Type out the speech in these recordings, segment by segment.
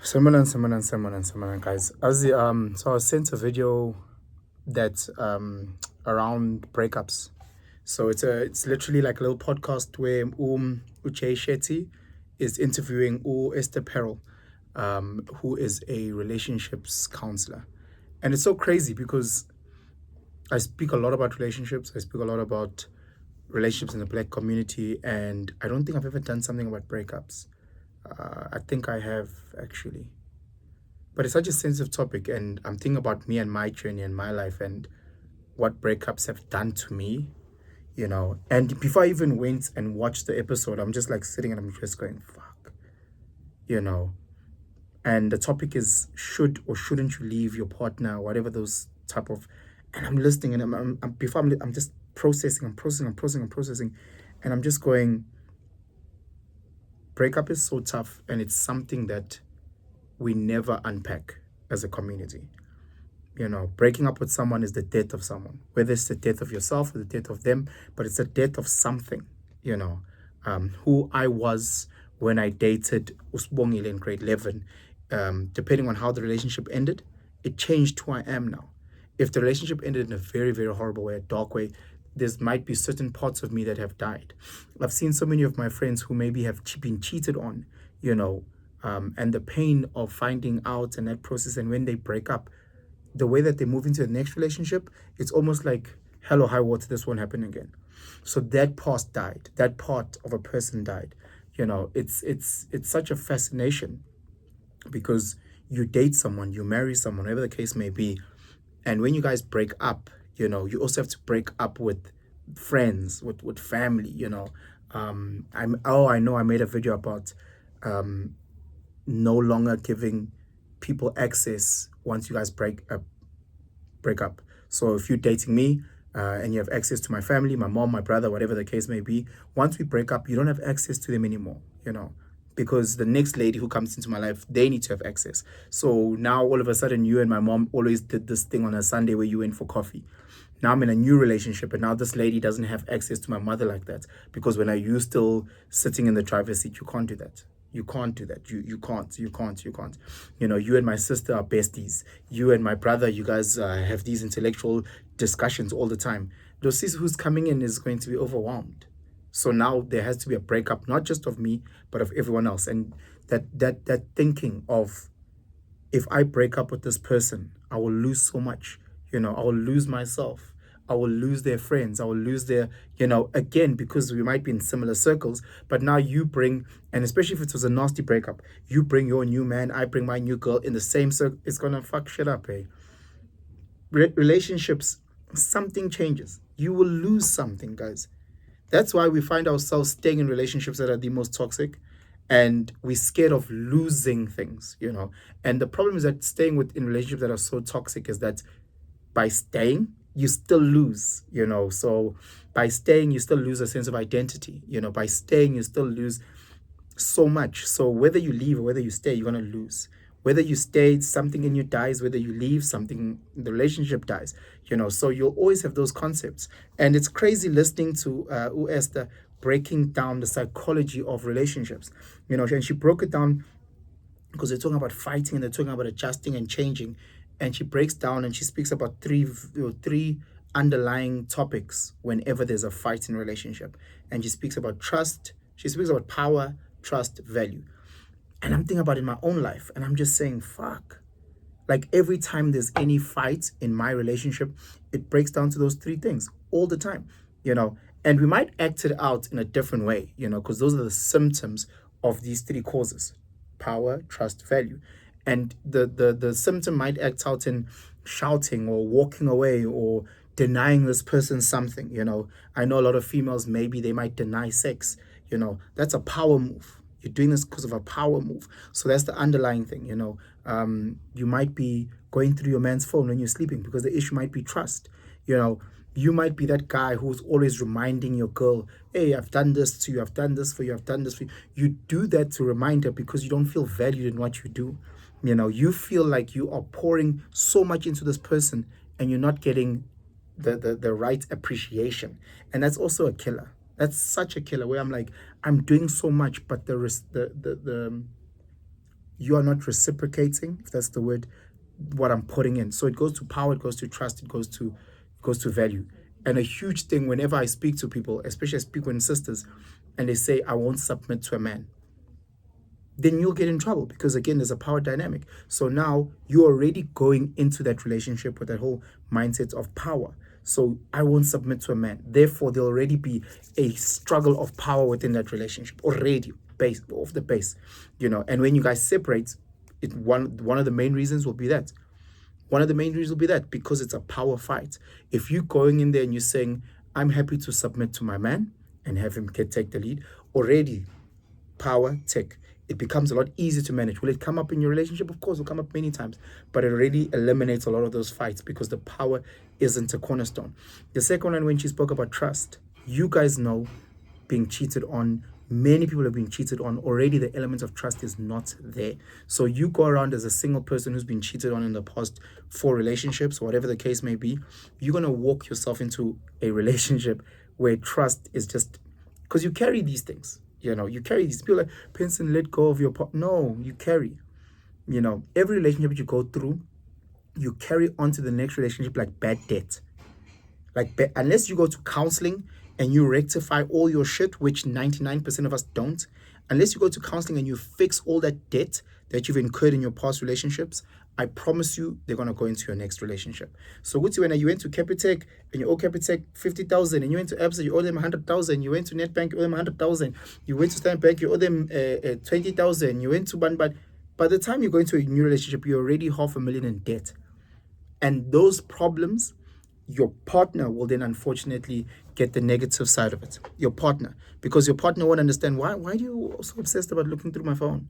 Similar, guys. So I sent a video that's around breakups. So it's literally like a little podcast where Uche Shetty is interviewing Esther Perel, who is a relationships counselor, and it's so crazy because I speak a lot about relationships. I speak a lot about relationships in the Black community, and I don't think I've ever done something about breakups. I think I have actually. But it's such a sensitive topic, and I'm thinking about me and my journey and my life and what breakups have done to me. And before I even went and watched the episode, I'm just like sitting and I'm just going, fuck, you know. And the topic is should or shouldn't you leave your partner, whatever those type of. And I'm listening, and I'm just processing, and I'm just going. Breakup is so tough, and it's something that we never unpack as a community. Breaking up with someone is the death of someone, whether it's the death of yourself or the death of them, but it's the death of something, you know. Who I was when I dated Usbongile in grade 11, depending on how the relationship ended, it changed who I am now. If the relationship ended in a very, very horrible way, a dark way, there might be certain parts of me that have died. I've seen so many of my friends who maybe have been cheated on, you know, and the pain of finding out and that process, and when they break up, the way that they move into the next relationship, it's almost like hello, high water, this won't happen again. So that past died. That part of a person died. It's such a fascination because you date someone, you marry someone, whatever the case may be, and when you guys break up, you also have to break up with friends, with family. I know I made a video about no longer giving people access once you guys break up. So if you're dating me and you have access to my family, my mom, my brother, whatever the case may be, once we break up, you don't have access to them anymore, because the next lady who comes into my life, they need to have access. So now all of a sudden, you and my mom always did this thing on a Sunday where you went for coffee. Now I'm in a new relationship, and now this lady doesn't have access to my mother like that, because when you still sitting in the driver's seat, you can't do that. You can't do that. You can't. You and my sister are besties. You and my brother, you guys have these intellectual discussions all the time. Dosis, who's coming in, is going to be overwhelmed. So now there has to be a breakup, not just of me, but of everyone else. And that thinking of, if I break up with this person, I will lose so much. I will lose myself. I will lose their friends. I will lose again, because we might be in similar circles, but now you bring, and especially if it was a nasty breakup, you bring your new man, I bring my new girl in the same circle. It's going to fuck shit up, eh? Relationships, something changes. You will lose something, guys. That's why we find ourselves staying in relationships that are the most toxic, and we're scared of losing things. And the problem is that staying in relationships that are so toxic is that by staying, you still lose. So by staying, you still lose a sense of identity. By staying, you still lose so much. So whether you leave or whether you stay, you're going to lose. Whether you stay, something in you dies. Whether you leave, something, the relationship dies. So you'll always have those concepts. And it's crazy listening to Esther breaking down the psychology of relationships. And she broke it down because they're talking about fighting and they're talking about adjusting and changing. And she breaks down and she speaks about three underlying topics whenever there's a fight in a relationship. And she speaks about trust. She speaks about power, trust, value. And I'm thinking about it in my own life, and I'm just saying, fuck. Like every time there's any fight in my relationship, it breaks down to those three things all the time. And we might act it out in a different way, because those are the symptoms of these three causes: power, trust, value. And the symptom might act out in shouting or walking away or denying this person something. I know a lot of females, maybe they might deny sex. That's a power move. You're doing this because of a power move. So that's the underlying thing. You might be going through your man's phone when you're sleeping because the issue might be trust. You might be that guy who's always reminding your girl, hey, I've done this to you, I've done this for you, I've done this for you. You do that to remind her because you don't feel valued in what you do. You feel like you are pouring so much into this person and you're not getting the right appreciation. And that's also a killer. That's such a killer, where I'm like, I'm doing so much, but the you are not reciprocating, if that's the word, what I'm putting in. So it goes to power, it goes to trust, it goes to value. And a huge thing whenever I speak to people, especially I speak with sisters, and they say I won't submit to a man, then you'll get in trouble because again there's a power dynamic. So now you're already going into that relationship with that whole mindset of power. So I won't submit to a man, therefore there'll already be a struggle of power within that relationship already, based off the base. And when you guys separate, one of the main reasons will be that. One of the main reasons will be that because it's a power fight. If you're going in there and you're saying, I'm happy to submit to my man and have him take the lead, already power tick. It becomes a lot easier to manage. Will it come up in your relationship? Of course, it'll come up many times, but it already eliminates a lot of those fights because the power isn't a cornerstone. The second one, when she spoke about trust, you guys know being cheated on. Many people have been cheated on already. The element of trust is not there. So you go around as a single person who's been cheated on in the past 4 relationships, whatever the case may be. You're going to walk yourself into a relationship where trust is just, because you carry these things. You carry these people like, Pinson, let go of your part. No, you carry. Every relationship you go through, you carry on to the next relationship like bad debt. Unless you go to counseling and you rectify all your shit, which 99% of us don't, unless you go to counseling and you fix all that debt that you've incurred in your past relationships, I promise you they're going to go into your next relationship. So when you went to Capitec and you owe Capitec 50,000, and you went to Absa, you owe them 100,000, you went to Netbank, you owe them 100,000, you went to Standard Bank, you owe them 20,000, you went to Banban. By the time you go into a new relationship, you're already 500,000 in debt. And those problems, your partner will then unfortunately get the negative side of it. Your partner. Because your partner won't understand, why are you so obsessed about looking through my phone?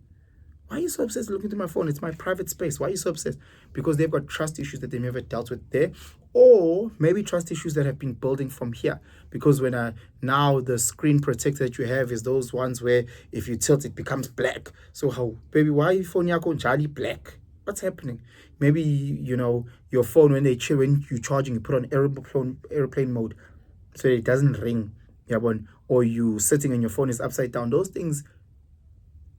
Why are you so obsessed looking through my phone? It's my private space. Why are you so obsessed? Because they've got trust issues that they never dealt with there, or maybe trust issues that have been building from here. Because when now the screen protector that you have is those ones where if you tilt, it becomes black. So how, baby, why are your phone Jali black? What's happening? Maybe your phone when you're charging, you put on airplane mode so it doesn't ring. Or you sitting and your phone is upside down. Those things,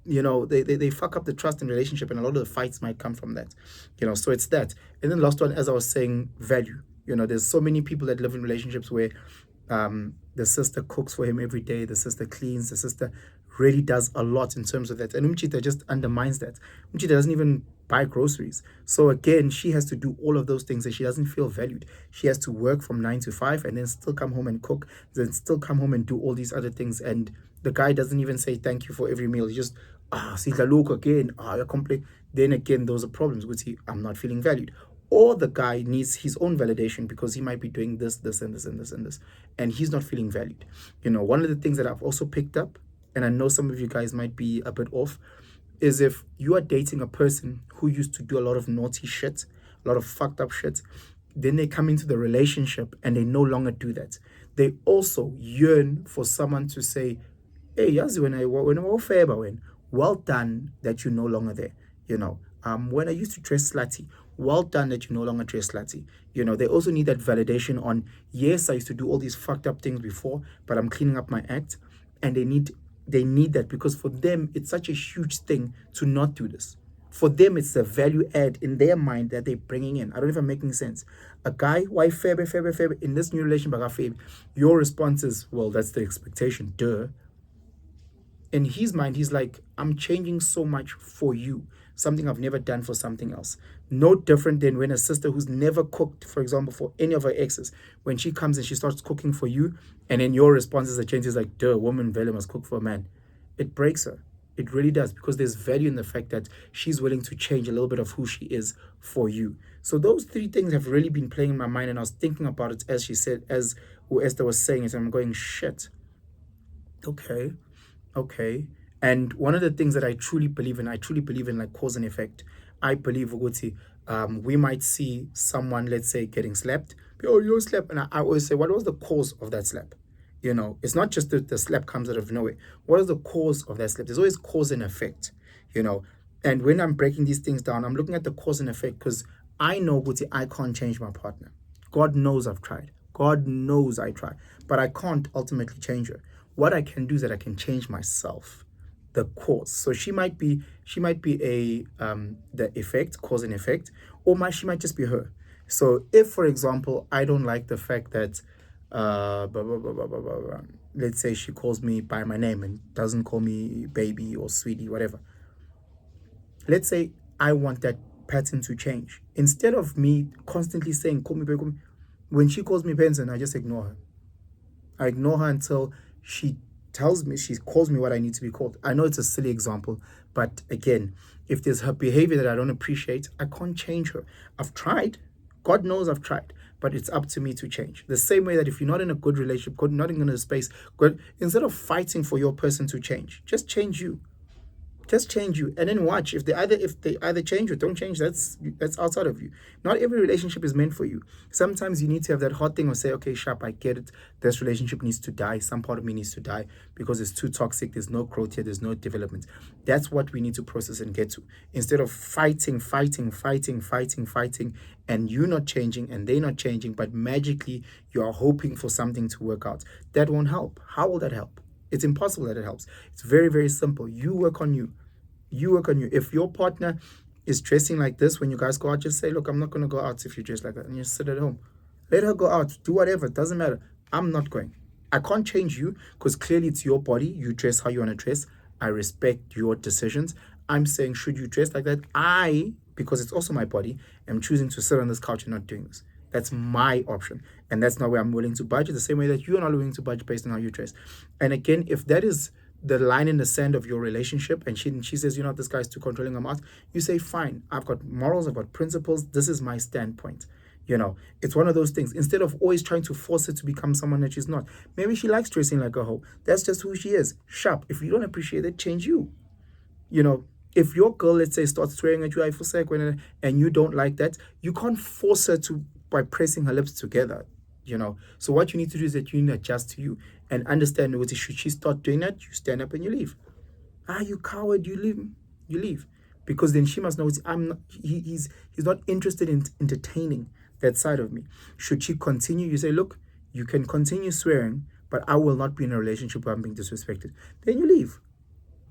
they fuck up the trust in relationship, and a lot of the fights might come from that. So it's that. And then last one, as I was saying, value. There's so many people that live in relationships where the sister cooks for him every day, the sister cleans, the sister really does a lot in terms of that. And Umchita just undermines that. Umchita doesn't even buy groceries. So again, she has to do all of those things and she doesn't feel valued. She has to work from 9 to 5 and then still come home and cook, then still come home and do all these other things. And the guy doesn't even say thank you for every meal. He just, look again, you're complete. Then again, those are problems with I'm not feeling valued. Or the guy needs his own validation because he might be doing this, this, and this, and this, and this, and he's not feeling valued. One of the things that I've also picked up, and I know some of you guys might be a bit off, is if you are dating a person who used to do a lot of naughty shit, a lot of fucked up shit, then they come into the relationship and they no longer do that. They also yearn for someone to say, hey, Yazi, when well done that you're no longer there. When I used to dress slutty, well done that you no longer dress slutty. They also need that validation on, yes, I used to do all these fucked up things before, but I'm cleaning up my act. And they need that because for them, it's such a huge thing to not do this. For them, it's a value add in their mind that they're bringing in. I don't know if I'm making sense. A guy, why Febe, in this new relationship, your response is, well, that's the expectation, duh. In his mind, he's like, I'm changing so much for you, something I've never done for something else. No different than when a sister who's never cooked, for example, for any of her exes, when she comes and she starts cooking for you, and then your response is a change, is like, duh, woman value must cook for a man. It breaks her. It really does, because there's value in the fact that she's willing to change a little bit of who she is for you. So those 3 things have really been playing in my mind, and I was thinking about it as she said, as Esther was saying it, and I'm going, shit. Okay. And one of the things that I truly believe in like cause and effect. I believe we might see someone, let's say, getting slapped. Oh, you slapped. And I always say, what was the cause of that slap? It's not just that the slap comes out of nowhere. What is the cause of that slap? There's always cause and effect, And when I'm breaking these things down, I'm looking at the cause and effect because I know I can't change my partner. God knows I've tried. God knows I try. But I can't ultimately change her. What I can do is that I can change myself. the cause. So she might be the effect, cause and effect, or she might just be her. So if, for example, I don't like the fact that blah, blah, blah, blah, blah, blah, blah. Let's say she calls me by my name and doesn't call me baby or sweetie, whatever. Let's say I want that pattern to change. Instead of me constantly saying, call me baby, call me, when she calls me Benson, I just ignore her. I ignore her until she tells me, she calls me what I need to be called. I know it's a silly example, but again, if there's her behavior that I don't appreciate, I can't change her. I've tried. God knows I've tried, but it's up to me to change. The same way that if you're not in a good relationship, not in a space, good, instead of fighting for your person to change, just change you. Just change you, and then watch if they either change or don't change. That's outside of you. Not every relationship is meant for you. Sometimes you need to have that hot thing or say, okay, sharp, I get it. This relationship needs to die. Some part of me needs to die because it's too toxic. There's no growth here. There's no development. That's what we need to process and get to. Instead of fighting, and you not changing and they not changing, but magically you are hoping for something to work out. That won't help. How will that help? It's impossible that it helps. It's very, very simple. You work on you. You work on you. If your partner is dressing like this when you guys go out, just say, look, I'm not going to go out if you dress like that. And you sit at home. Let her go out. Do whatever. It doesn't matter. I'm not going. I can't change you because clearly it's your body. You dress how you want to dress. I respect your decisions. I'm saying, should you dress like that? Because it's also my body, am choosing to sit on this couch and not doing this. That's my option. And that's not where I'm willing to budge, the same way that you're not willing to budge based on how you dress. And again, if that is the line in the sand of your relationship and she says, this guy's too controlling, I'm out, you say, fine, I've got morals, I've got principles, this is my standpoint. It's one of those things. Instead of always trying to force her to become someone that she's not. Maybe she likes dressing like a hoe. That's just who she is. Sharp. If you don't appreciate it, change you. If your girl, let's say, starts swearing at you, I feel sick, and you don't like that, you can't force her to by pressing her lips together. So what you need to do is that you need to adjust to you and understand, should she start doing that, you stand up and you leave. You coward, you leave. Because then she must know I'm not, he's not interested in entertaining that side of me. Should she continue, you say, look, you can continue swearing, but I will not be in a relationship where I'm being disrespected. Then you leave.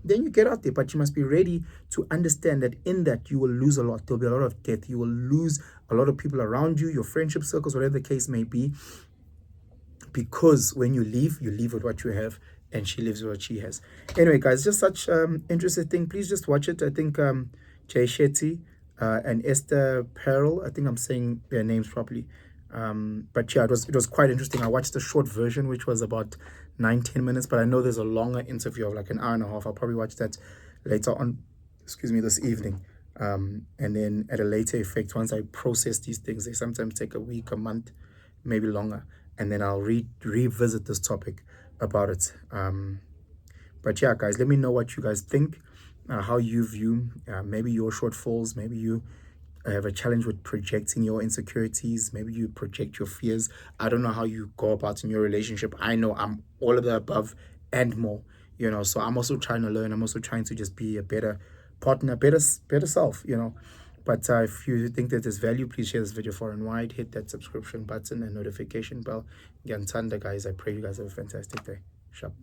Then you get out there, but you must be ready to understand that in that you will lose a lot. There'll be a lot of death. You will lose a lot of people around you, your friendship circles, whatever the case may be. Because when you leave with what you have, and she lives with what she has. Anyway, guys, just such interesting thing. Please just watch it. I think Jay Shetty and Esther Perel, I think I'm saying their names properly. But yeah, it was quite interesting. I watched the short version, which was about 9-10 minutes, but I know there's a longer interview of like an hour and a half. I'll probably watch that later on, this evening. And then at a later effect, once I process these things, they sometimes take a week, a month, maybe longer. And then I'll revisit this topic about it. But yeah, guys, let me know what you guys think, how you view maybe your shortfalls, maybe you have a challenge with projecting your insecurities, maybe you project your fears. I don't know how you go about in your relationship. I know I'm all of the above and more, so I'm also trying to learn. I'm also trying to just be a better partner, better self, But if you think that there's value, please share this video far and wide. Hit that subscription button and notification bell. Gantanda, guys. I pray you guys have a fantastic day. Sharp.